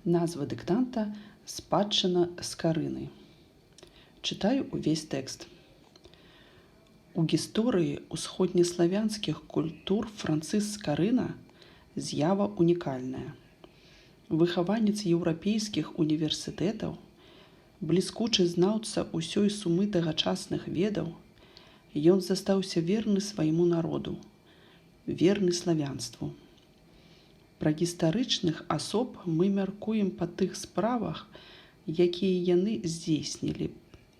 Назва дыктанта «Спадщина Скарыны». Читаю увесь тэкст. У гісторыі ўсходнеславянскіх культур Францыск Скарына з'ява унікальная. Выхаванец еўрапейскіх універсітэтаў, бліскучы знаўца ўсёй сумы тагачасных ведаў, ён застаўся верны свайму народу, верны славянству. Пра гістарычных асоб мы мяркуем па тых справах, якія яны здзейснілі,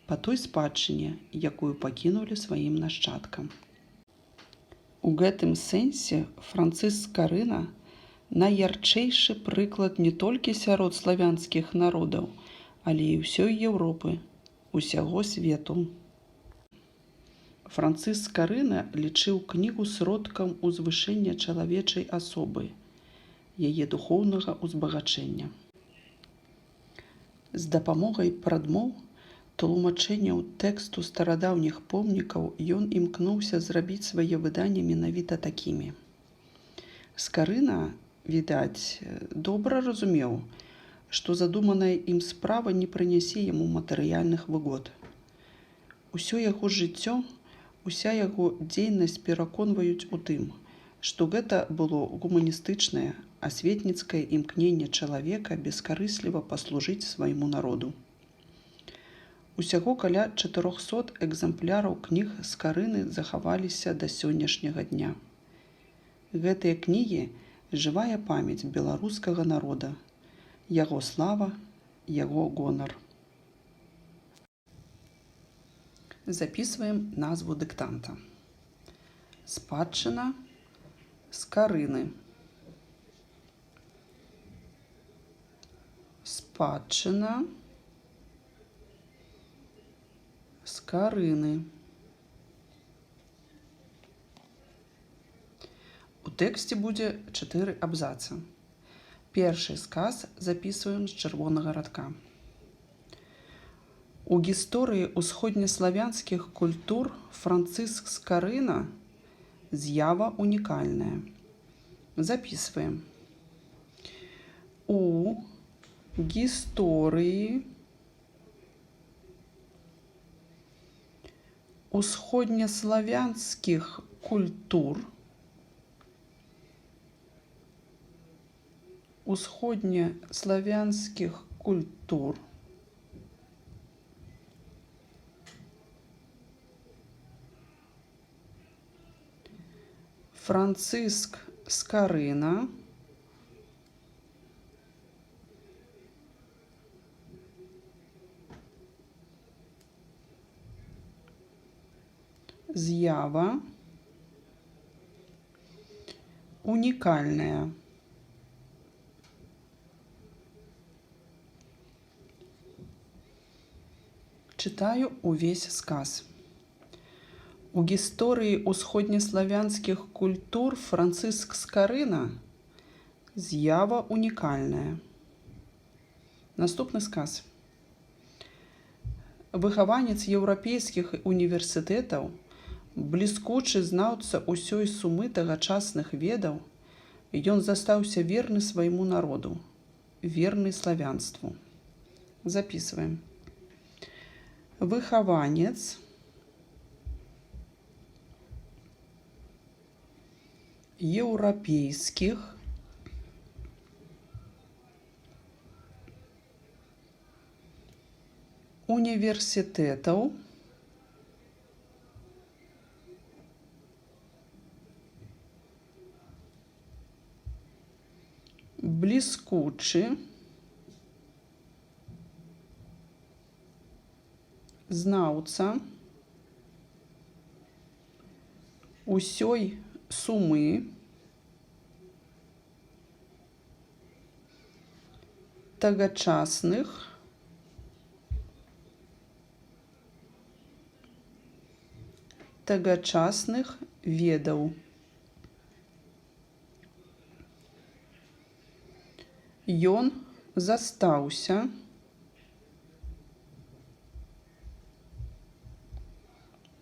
па той спадчыне, якую пакінулі сваім нашчадкам. У гэтым сэнсе Францыск Скарына найярчэйшы прыклад не толькі сярод славянскіх народаў, але і ўсёй Еўропы, усяго свету. Францыск Скарына лічыў кнігу сродкам узвышэння чалавечай асобы, яе духоўнага ўзбагачэння. З дапамогай прадмоў, тлумачэнняў тэксту старадаўніх помнікаў ён імкнуўся зрабіць свае выданні менавіта такімі. Скарына, відаць, добра разумеў, што задуманая ім справа не прынясе яму матэрыяльных выгод. Усё яго жыццё, уся яго дзейнасць пераконваюць у тым, што гэта было гуманістычнае, асветніцкае імкненне чалавека бескарысліва паслужыць свайму народу. Усяго каля 400 экземпляраў кніг Скарыны захаваліся да сённяшняга дня. Гэтыя кнігі – жывая памяць беларускага народа, яго слава, яго гонар. Запісваем назву дыктанта. Спадчына Скарыны. Спадчына Скарыны. У тэксце будзе 4 абзацы. Першы сказ запісваем з чырвонага радка. У гісторыі ўсходнеславянскіх культур Францыск Скарына з'ява унікальная. Запісваем. У гісторыі усходнеславянскіх культур Францыск Скарына з'ява унікальная. Читаю увесь сказ. У гісторыі ўсходнеславянскіх культур Францыск Скарына з'ява унікальная. Наступны сказ. Выхаванец еўрапейскіх універсітэтаў, бліскучы знаўца ўсёй сумы тагачасных ведаў, ён застаўся верны свайму народу, верны славянству. Запісваем. Выхаванец еўрапейскіх універсітэтаў, бліскучы знаўца усёй сумы тагачасных ведаў. Ён застаўся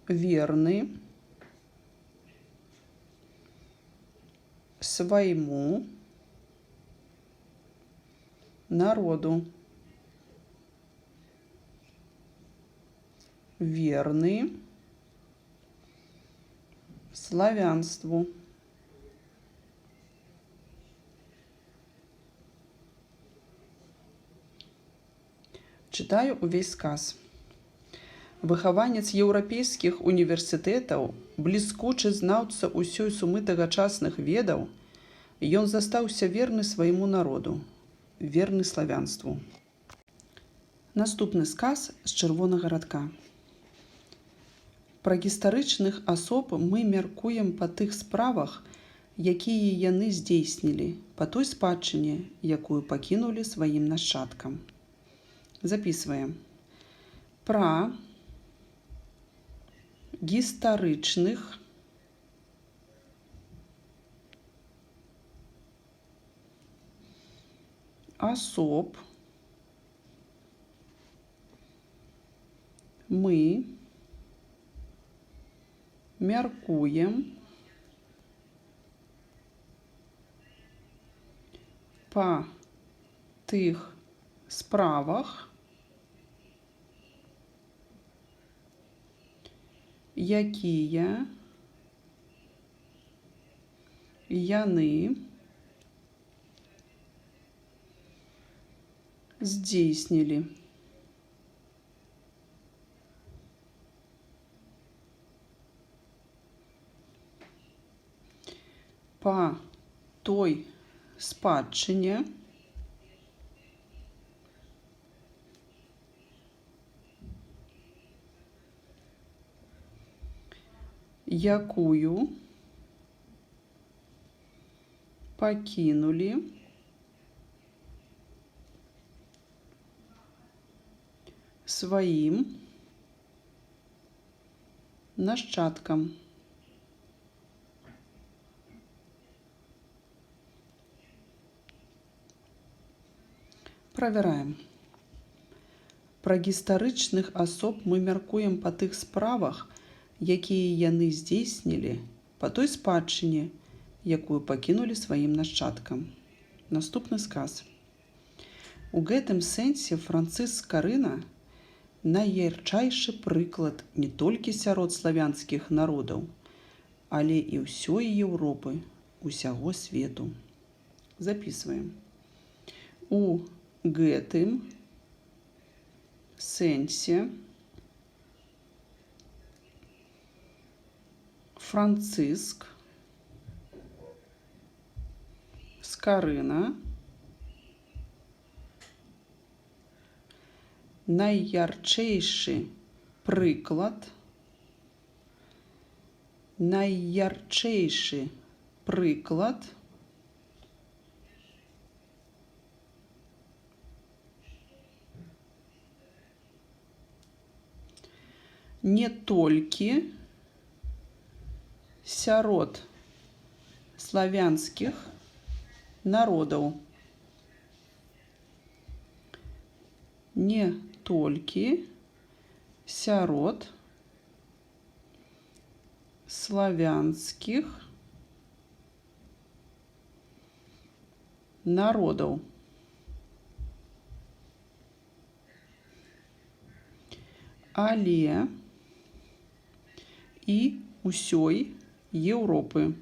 верны свайму народу, верны славянству. Читаю увесь сказ. Выхаванец еўрапейскіх універсітэтаў, бліскучы знаўца ўсёй сумы тагачасных ведаў, ён застаўся верны свайму народу, верны славянству. Наступны сказ з чырвонага радка. Пра гістарычных асоб мы мяркуем па тых справах, якія яны здзейснілі, па той спадчыне, якую пакінулі сваім нашчадкам. Записываем. Пра гістарычных особ мы мяркуем па тых справах, якія яны здзейснілі. Па той спадчыне, якую пакінулі сваім нашчадкам. Правяраем. Пра гістарычных асоб мы мяркуем па тых справах, якія яны здзейснілі, па той спадчыне, якую пакінулі сваім нашчадкам. Наступны сказ. У гэтым сэнсе Францыск Скарына найярчайшы прыклад не толькі сярод славянскіх народаў, але і ўсёй Еўропы, усяго свету. Записываем. У гэтым сэнсе Францыск Скарына найярчэйшы прыклад не толькі сярод славянскіх народаў, не толькі сярод славянскіх народаў, але і ўсёй Еўропы.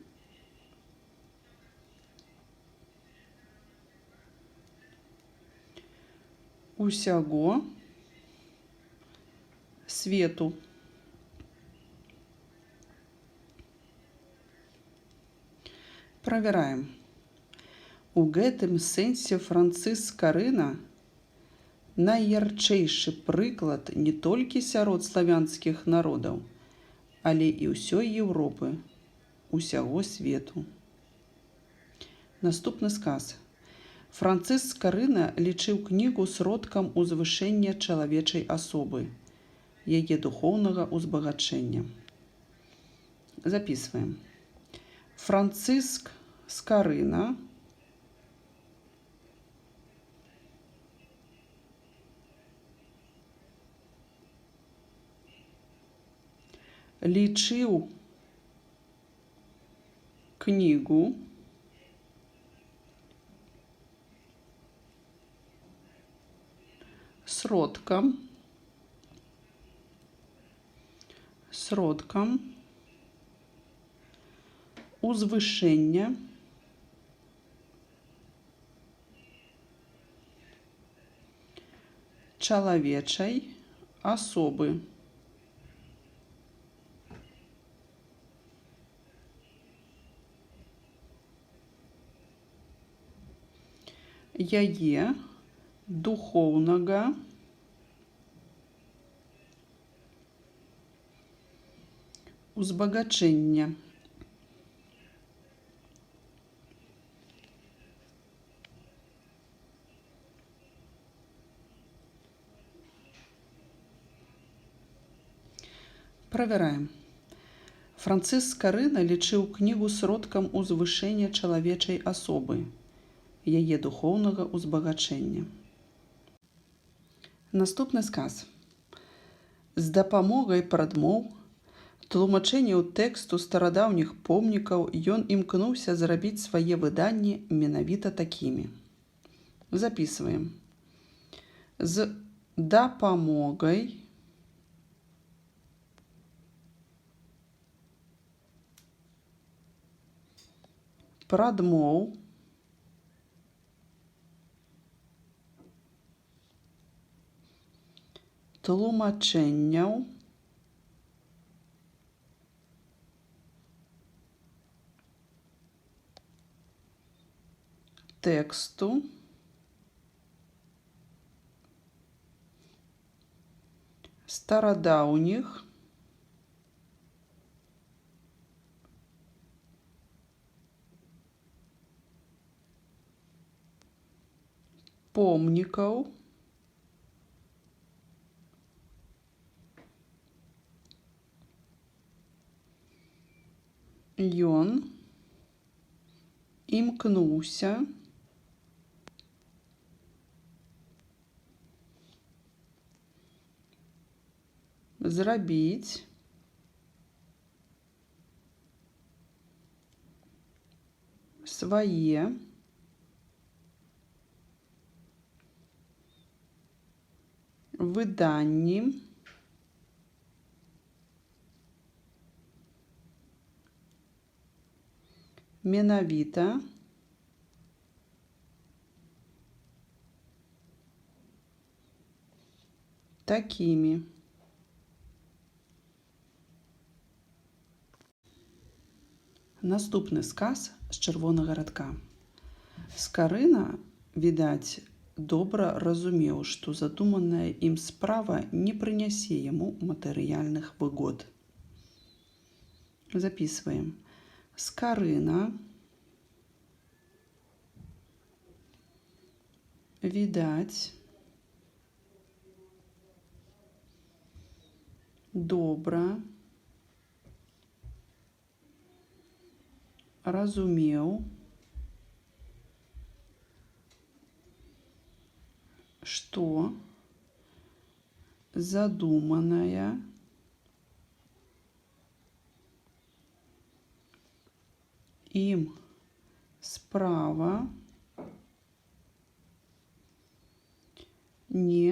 Усяго свету. Правяраем. У гэтым сэнсе Францыск Скарына найярчэйшы прыклад не толькі сярод славянскіх народаў, але і ўсёй Еўропы, усяго свету. Наступны сказ. Францыск Скарына лічыў кнігу сродкам узвышэння чалавечай асобы, яе духоўнага ўзбагачэння. Записываем. Францыск Скарына лічыў кнігу сродкам узвышэння чалавечай асобы. Яе духоўнага узбагачэння. Правяраем. Францыск Скарына лічыў кнігу сродкам узвышэння чалавечай асобы, яе духоўнага узбагачэння. Наступны сказ. З дапамогай прадмоў, тлумачэнняў тэксту старадаўніх помнікаў ён імкнуўся зрабіць свае выданні менавіта такімі. Записываем. З дапамогай прадмоў, тлумачэнняў, тэксту старадаўніх помнікаў ён імкнуўся зрабіць свае выданні менавіта такімі. Наступны сказ з чырвонага радка. Скарына, відаць, добра разумеў, што задуманая ім справа не прынясе яму матэрыяльных выгод. Записываем. Скарына, відаць, добра разумеў, што задуманая ім справа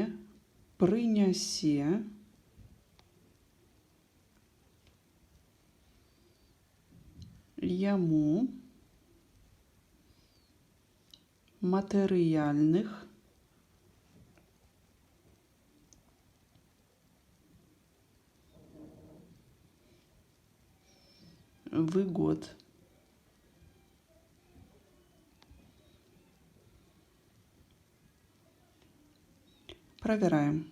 не прынясе яму матэрыяльных выгод. Правяраем.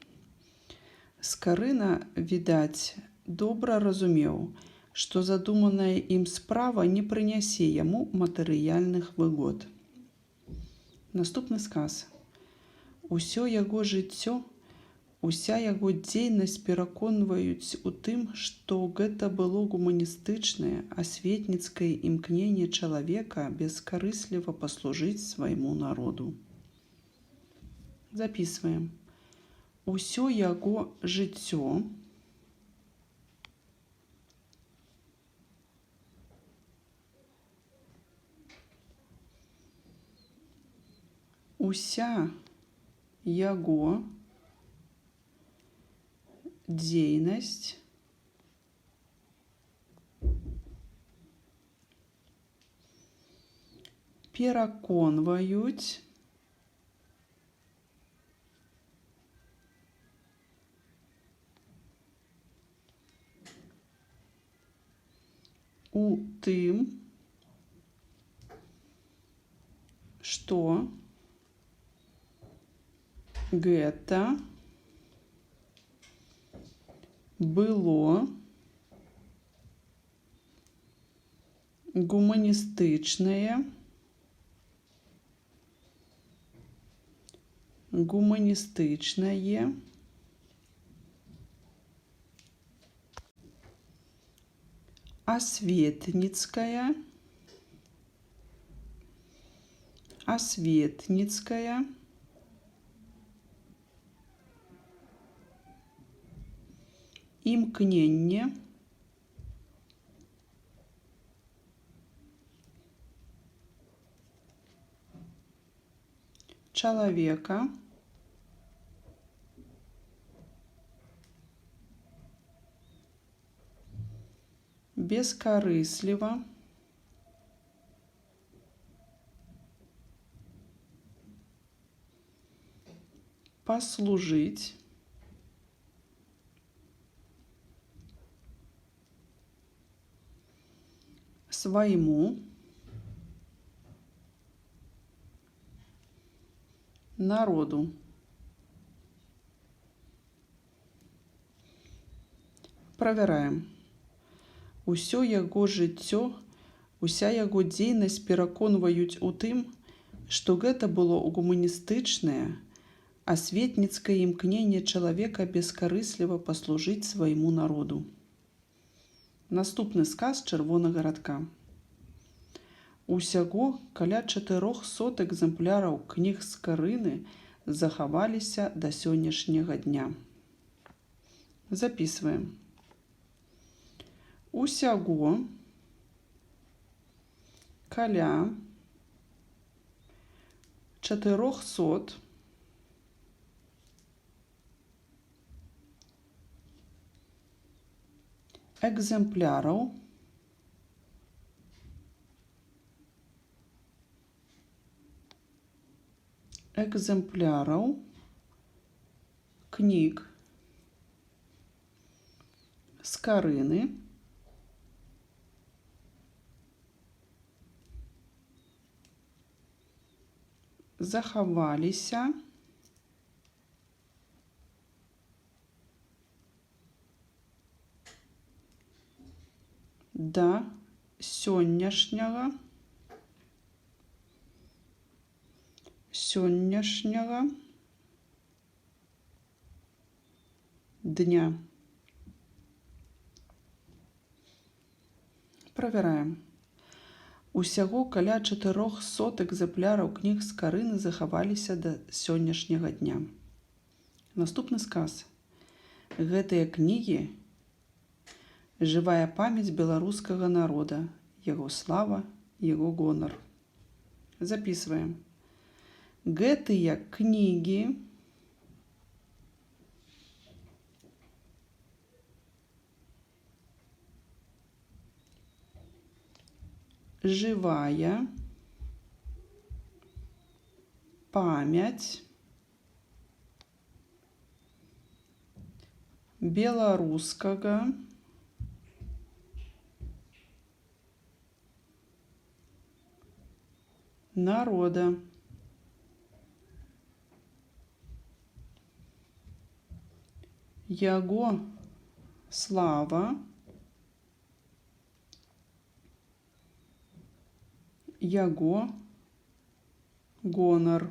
Скарына, відаць, добра разумеў, што задуманая ім справа не прынясе яму матэрыяльных выгод. Наступны сказ. Усё яго жыццё, уся яго дзейнасць пераконваюць у тым, што гэта было гуманістычнае, асветніцкае імкненне чалавека бескарысліва паслужыць свайму народу. Записываем. Усё яго жыццё уся яго дзейнасць пераконваюць у тым, што гэта было гуманістычнае асветніцкае імкненне чалавека бескарысліва паслужыць свайму народу. Правяраем. Усё яго жыццё, уся яго дзейнасць пераконваюць у тым, што гэта было гуманістычнае, асветніцкае імкненне чалавека бескарысліва паслужыць свайму народу. Наступны сказ чырвонага радка. Усяго каля 400 экземпляраў кніг Скарыны захаваліся да сённяшняга дня. Записываем. Усяго каля 400 экземпляраў кніг Скарыны захаваліся да сённяшняга дня. Правяраем. Усяго каля 400 экземпляраў кніг Скарыны захаваліся да сённяшняга дня. Наступны сказ. Гэтыя кнігі жывая памяць беларускага народа, яго слава, яго гонар. Записываем. Гэтыя кнігі жывая памяць беларускага народа. Яго слава, яго гонар.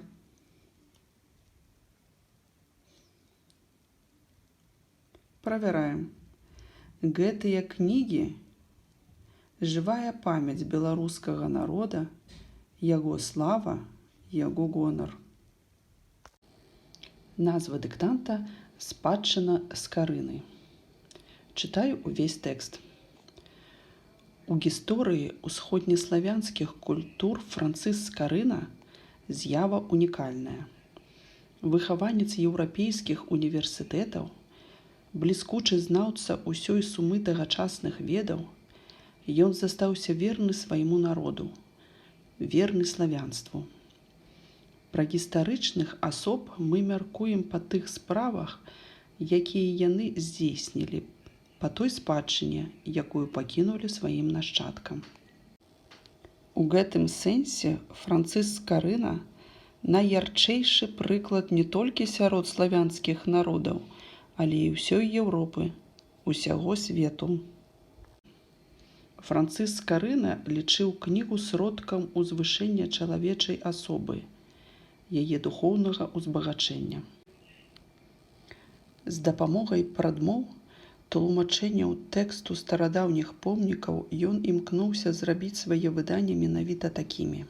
Правяраем. Гэтыя кнігі жывая памяць беларускага народа, яго слава, яго гонар. Назва дыктанта «Спадчына Скарыны». Читаю увесь тэкст. У гісторыі усходнеславянскіх культур Францыск Скарына з'ява унікальная. Выхаванец еўрапейскіх універсітэтаў, Бліскучы знаўца ўсёй сумы тагачасных ведаў, ён застаўся верны свайму народу, верны славянству. Пра гістарычных асоб мы мяркуем па тых справах, якія яны здзейснілі, па той спадчыне, якую пакінулі сваім нашчадкам. У гэтым сэнсе Францыск Скарына найярчэйшы прыклад не толькі сярод славянскіх народаў, але і ўсёй Еўропы, усяго свету. Францыск Скарына лічыў кнігу сродкам узвышэння чалавечай асобы, яе духоўнага ўзбагачэння. З дапамогай прадмоў, тлумачэнняў тэксту старадаўніх помнікаў ён імкнуўся зрабіць свае выданні менавіта такімі.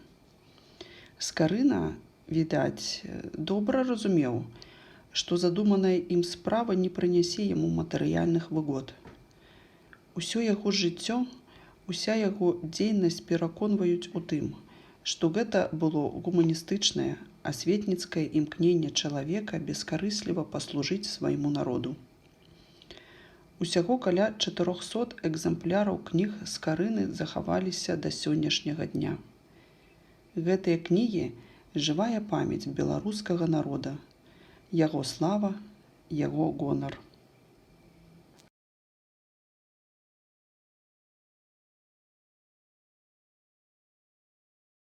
Скарына, відаць, добра разумеў, што задуманая ім справа не прынясе яму матэрыяльных выгод. Усё яго жыццё, уся яго дзейнасць пераконваюць у тым, што гэта было гуманістычнае, асветніцкае імкненне чалавека бескарысліва паслужыць свайму народу. Усяго каля 400 экземпляраў кніг Скарыны захаваліся да сённяшняга дня. Гэтыя кнігі – жывая памяць беларускага народа, яго слава, яго гонар.